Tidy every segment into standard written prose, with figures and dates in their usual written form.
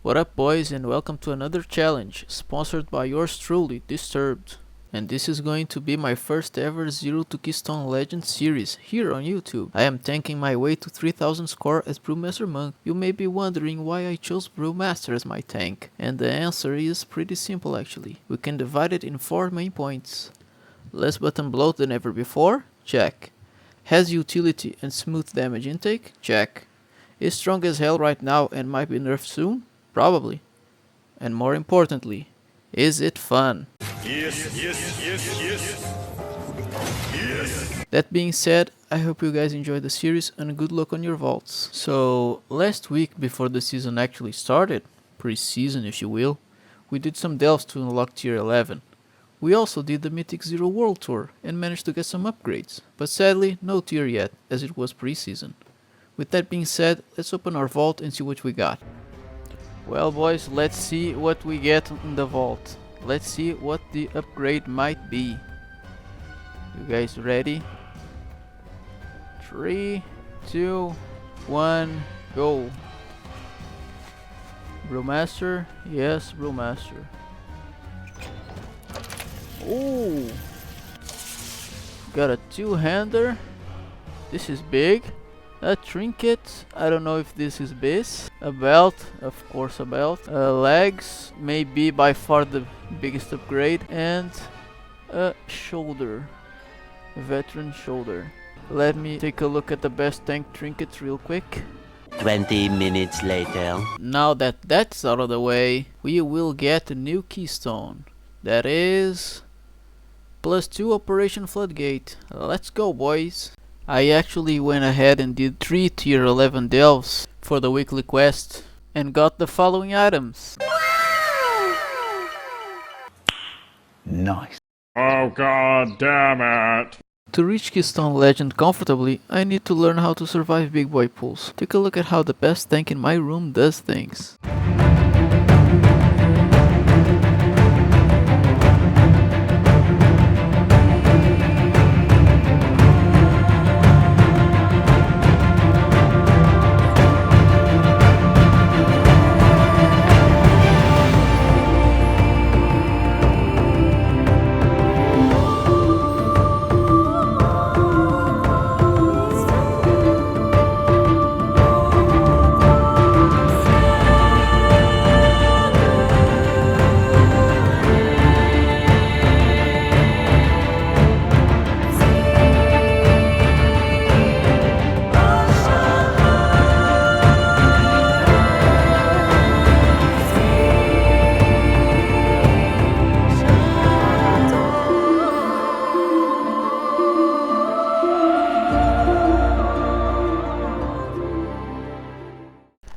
What up, boys, and welcome to another challenge, sponsored by yours truly, Disturbed. And this is going to be my first ever Zero to Keystone Legend series, here on YouTube. I am tanking my way to 3000 score as Brewmaster Monk. You may be wondering why I chose Brewmaster as my tank, and the answer is pretty simple actually. We can divide it in 4 main points. Less button bloat than ever before? Check. Has utility and smooth damage intake? Check. Is strong as hell right now and might be nerfed soon? Probably. And more importantly, is it fun? Yes. That being said, I hope you guys enjoyed the series and good luck on your vaults. So, last week before the season actually started, pre-season if you will, we did some delves to unlock tier 11. We also did the Mythic Zero World Tour and managed to get some upgrades, but sadly no tier yet as it was pre-season. With that being said, let's open our vault and see what we got. Well boys, let's see what we get in the vault. Let's see what the upgrade might be. You guys ready? 3, 2, 1, go. Brewmaster? Yes, Brewmaster. Ooh! Got a two-hander. This is big. A trinket, I don't know if this is this. A belt, of course a belt. Legs, may be by far the biggest upgrade. And a shoulder. A veteran shoulder. Let me take a look at the best tank trinkets real quick. 20 minutes later. Now that that's out of the way, we will get a new keystone. That is +2 Operation Floodgate. Let's go, boys. I actually went ahead and did 3 tier 11 delves for the weekly quest and got the following items. Nice. Oh god damn it! To reach Keystone Legend comfortably, I need to learn how to survive big boy pools. Take a look at how the best tank in my room does things.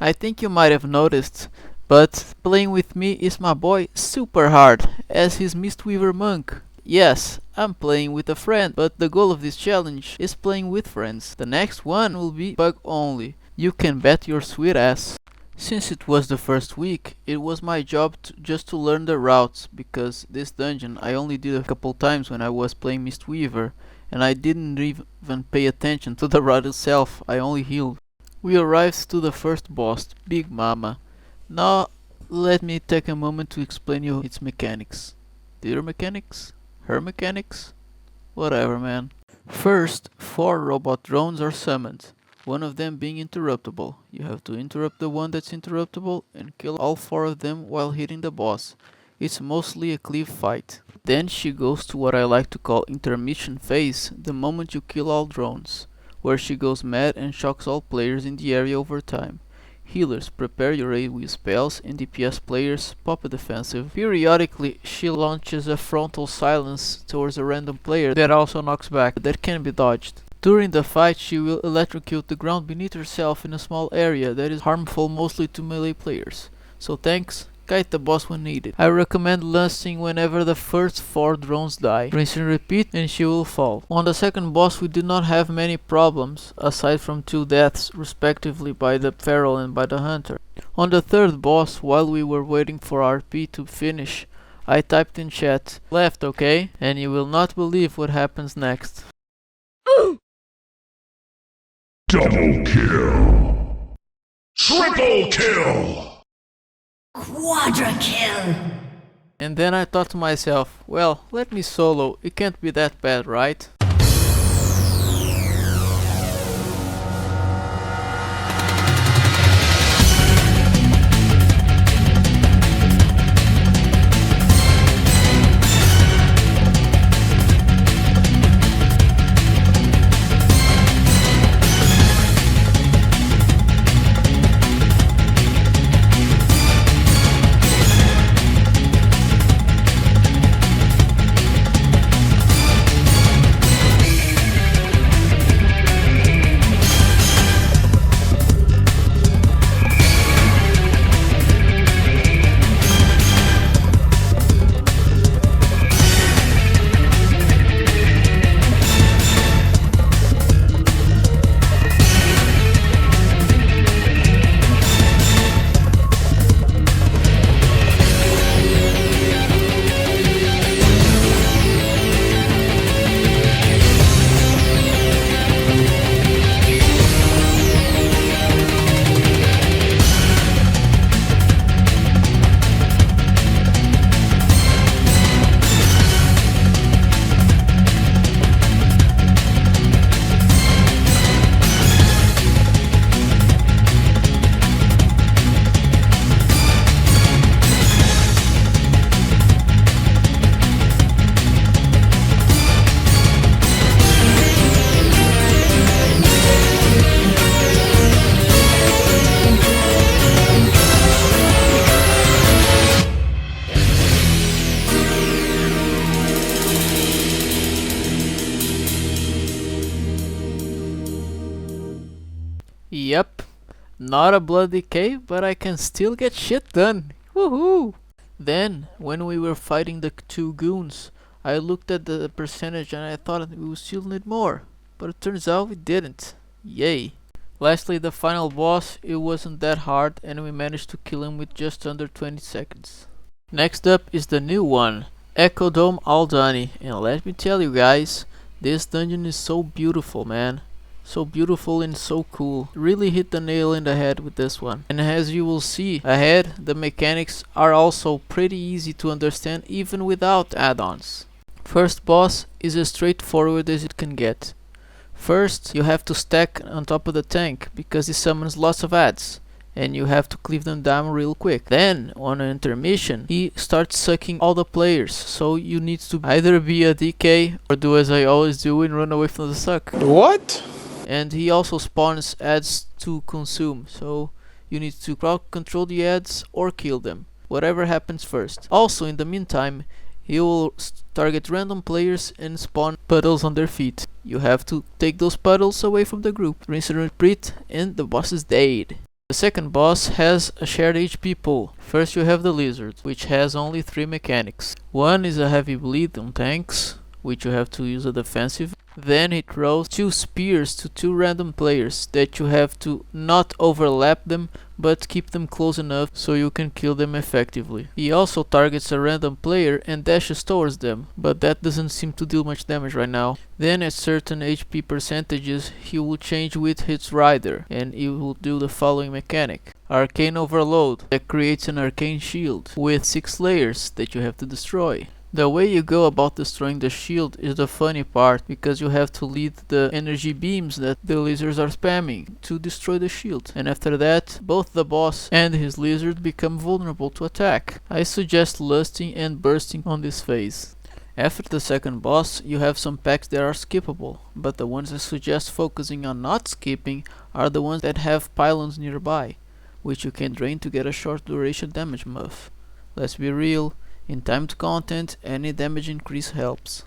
I think you might have noticed, but playing with me is my boy Super Hard as his Mistweaver Monk. Yes, I'm playing with a friend, but the goal of this challenge is playing with friends. The next one will be bug only. You can bet your sweet ass. Since it was the first week, it was my job just to learn the routes, because this dungeon I only did a couple times when I was playing Mistweaver, and I didn't even pay attention to the route itself, I only healed. We arrived to the first boss, Big Mama. Now let me take a moment to explain you its mechanics. Their mechanics? Her mechanics? Whatever, man. First, 4 robot drones are summoned, one of them being interruptible. You have to interrupt the one that's interruptible and kill all 4 of them while hitting the boss. It's mostly a cleave fight. Then she goes to what I like to call intermission phase, the moment you kill all drones, where she goes mad and shocks all players in the area over time. Healers, prepare your AoE spells, and DPS players, pop a defensive. Periodically, she launches a frontal silence towards a random player that also knocks back, that can be dodged. During the fight, she will electrocute the ground beneath herself in a small area that is harmful mostly to melee players. So thanks. Kite the boss when needed. I recommend lancing whenever the first 4 drones die. Rinse and repeat and she will fall. On the second boss we did not have many problems, aside from 2 deaths respectively by the feral and by the hunter. On the third boss, while we were waiting for RP to finish, I typed in chat, "Left, okay?" And you will not believe what happens next. Double kill! Triple kill! Quadra kill! And then I thought to myself, well, let me solo, it can't be that bad, right? Yep, not a bloody cave, but I can still get shit done. Woohoo! Then, when we were fighting the two goons, I looked at the percentage and I thought we would still need more, but it turns out we didn't. Yay! Lastly, the final boss, it wasn't that hard and we managed to kill him with just under 20 seconds. Next up is the new one, Echo Dome Alani, and let me tell you guys, this dungeon is so beautiful, man. So beautiful and so cool. Really hit the nail in the head with this one. And as you will see ahead, the mechanics are also pretty easy to understand even without add-ons. First boss is as straightforward as it can get. First, you have to stack on top of the tank because he summons lots of adds, and you have to cleave them down real quick. Then, on an intermission, he starts sucking all the players, so you need to either be a DK or do as I always do and run away from the suck. What? And he also spawns ads to consume, so you need to crowd control the ads or kill them, whatever happens first. Also, in the meantime, he will target random players and spawn puddles on their feet. You have to take those puddles away from the group, rinse and repeat, and the boss is dead. The second boss has a shared HP pool. First you have the lizard, which has only 3 mechanics. One is a heavy bleed on tanks, which you have to use a defensive. Then he throws 2 spears to 2 random players that you have to not overlap them but keep them close enough so you can kill them effectively. He also targets a random player and dashes towards them, but that doesn't seem to deal much damage right now. Then at certain HP percentages he will change with his rider and he will do the following mechanic. Arcane Overload, that creates an arcane shield with 6 layers that you have to destroy. The way you go about destroying the shield is the funny part, because you have to lead the energy beams that the lizards are spamming to destroy the shield, and after that both the boss and his lizard become vulnerable to attack. I suggest lusting and bursting on this phase. After the second boss you have some packs that are skippable, but the ones I suggest focusing on not skipping are the ones that have pylons nearby, which you can drain to get a short duration damage buff. Let's be real, in timed content, any damage increase helps.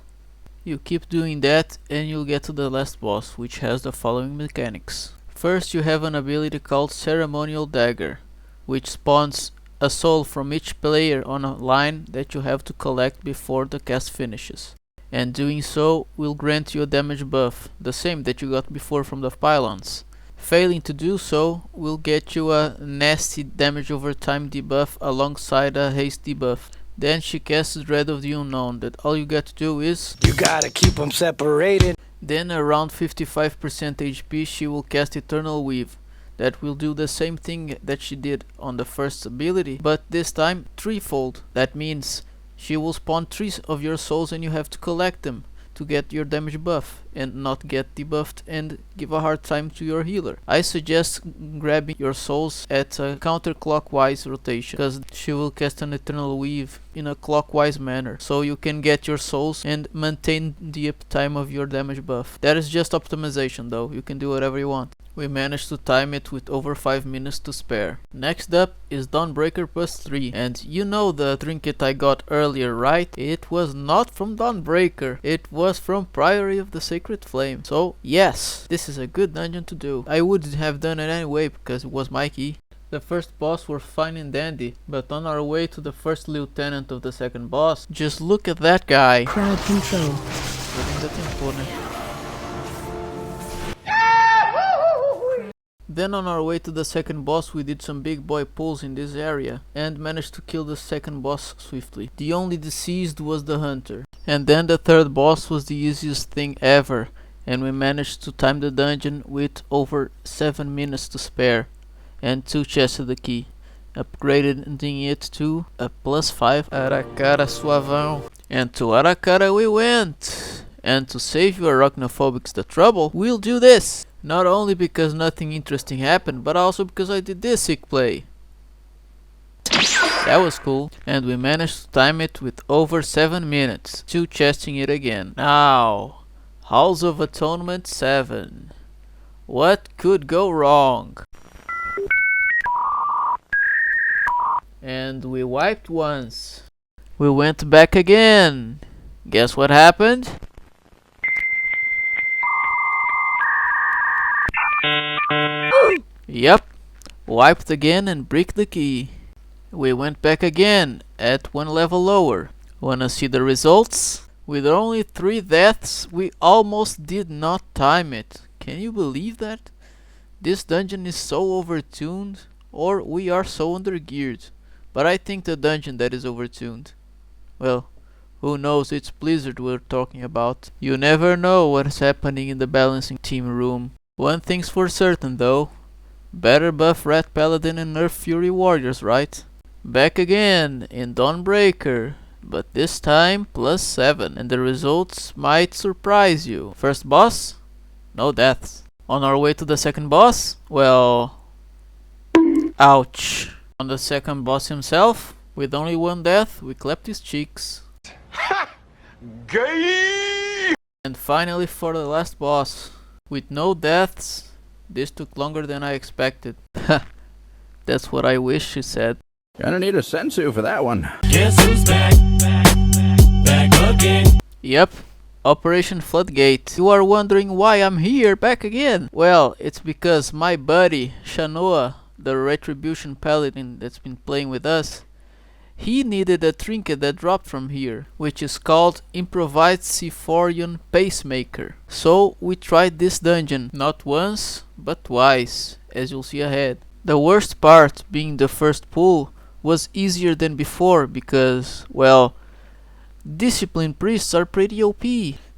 You keep doing that and you'll get to the last boss, which has the following mechanics. First you have an ability called Ceremonial Dagger, which spawns a soul from each player on a line that you have to collect before the cast finishes. And doing so will grant you a damage buff, the same that you got before from the pylons. Failing to do so will get you a nasty damage over time debuff alongside a haste debuff. Then she casts Dread of the Unknown, that all you got to do is You gotta keep them separated. Then around 55% HP she will cast Eternal Weave, that will do the same thing that she did on the first ability, but this time threefold. That means she will spawn 3 of your souls and you have to collect them to get your damage buff and not get debuffed and give a hard time to your healer. I suggest grabbing your souls at a counterclockwise rotation, because she will cast an eternal weave in a clockwise manner, so you can get your souls and maintain the uptime of your damage buff. That is just optimization though, you can do whatever you want. We managed to time it with over 5 minutes to spare. Next up is Dawnbreaker plus 3, and you know the trinket I got earlier, right? It was not from Dawnbreaker, it was from Priory of the Sacred Flame. So yes, this is a good dungeon to do. I would have done it anyway because it was my key. The first boss were fine and dandy, but on our way to the first lieutenant of the second boss, just look at that guy. Crowd control. Then on our way to the second boss we did some big boy pulls in this area and managed to kill the second boss swiftly. The only deceased was the hunter. And then the third boss was the easiest thing ever, and we managed to time the dungeon with over 7 minutes to spare and 2 chests of the key, upgrading it to a +5 Aracara Suavão. And to Aracara we went! And to save you arachnophobics the trouble, we'll do this! Not only because nothing interesting happened, but also because I did this sick play. That was cool. And we managed to time it with over 7 minutes, 2 chesting it again. Now, Halls of Atonement 7. What could go wrong? And we wiped once. We went back again. Guess what happened? Yep, wiped again and bricked the key. We went back again at 1 level lower. Wanna see the results? With only 3 deaths, we almost did not time it. Can you believe that? This dungeon is so overtuned, or we are so undergeared. But I think the dungeon that is overtuned. Well, who knows, it's Blizzard we're talking about. You never know what's happening in the balancing team room. One thing's for certain though. Better buff Rat Paladin and nerf Fury Warriors, right? Back again in Dawnbreaker, but this time +7, and the results might surprise you. First boss? No deaths. On our way to the second boss? Well... ouch. On the second boss himself, with only 1 death, we clapped his cheeks. Gay! And finally for the last boss, with no deaths. This took longer than I expected. That's what I wish, she said. Gonna need a sensu for that one. Guess who's back? Back again. Yep, Operation Floodgate. You are wondering why I'm here back again? Well, it's because my buddy, Shanoa, the Retribution Paladin that's been playing with us, he needed a trinket that dropped from here, which is called Improvised Sephorian Pacemaker. So we tried this dungeon, not once, but twice, as you'll see ahead. The worst part, being the first pull, was easier than before because, well, Discipline Priests are pretty OP.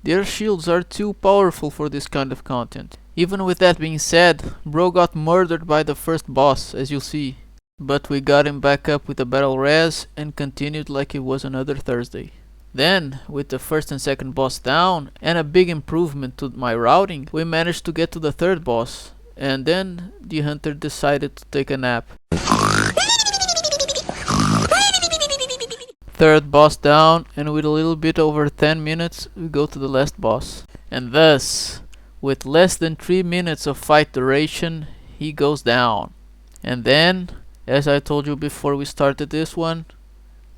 Their shields are too powerful for this kind of content. Even with that being said, bro got murdered by the first boss, as you'll see. But we got him back up with a battle res and continued like it was another Thursday. Then, with the first and second boss down and a big improvement to my routing, we managed to get to the third boss. And then the hunter decided to take a nap. Third boss down, and with a little bit over 10 minutes we go to the last boss. And thus, with less than 3 minutes of fight duration, he goes down. And then, as I told you before we started this one,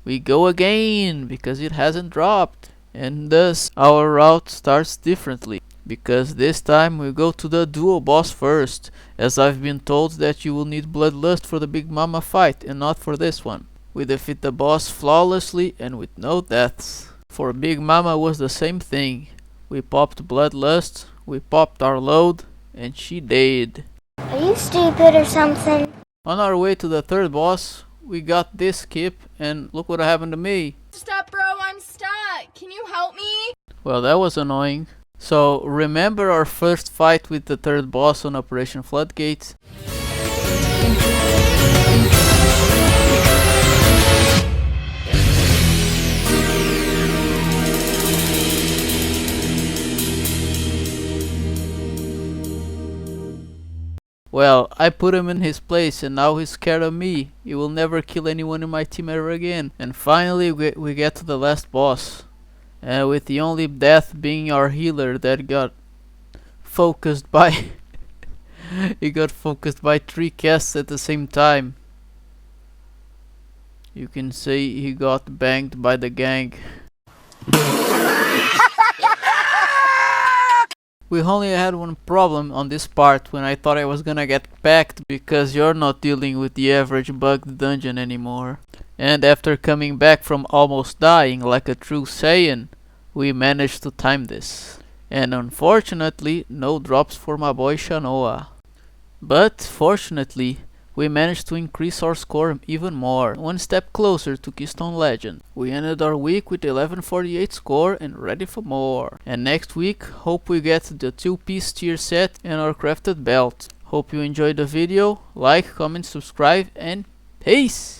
we go again because it hasn't dropped. And thus our route starts differently, because this time we go to the duo boss first, as I've been told that you will need Bloodlust for the Big Mama fight and not for this one. We defeat the boss flawlessly and with no deaths. For Big Mama was the same thing. We popped Bloodlust, we popped our load, and she died. Are you stupid or something? On our way to the third boss, we got this skip, and look what happened to me. Stop, bro, I'm stuck. Can you help me? Well, that was annoying. So, remember our first fight with the third boss on Operation Floodgate? Well, I put him in his place and now he's scared of me. He will never kill anyone in my team ever again. And finally we get to the last boss. With the only death being our healer that got focused by he got focused by 3 casts at the same time. You can say he got banged by the gang. We only had one problem on this part when I thought I was gonna get packed because you're not dealing with the average bugged dungeon anymore. And after coming back from almost dying like a true Saiyan, we managed to time this. And unfortunately, no drops for my boy Shanoa. But fortunately, we managed to increase our score even more, one step closer to Keystone Legend. We ended our week with 1148 score and ready for more. And next week, hope we get the 2-piece tier set and our crafted belt. Hope you enjoyed the video, like, comment, subscribe, and peace!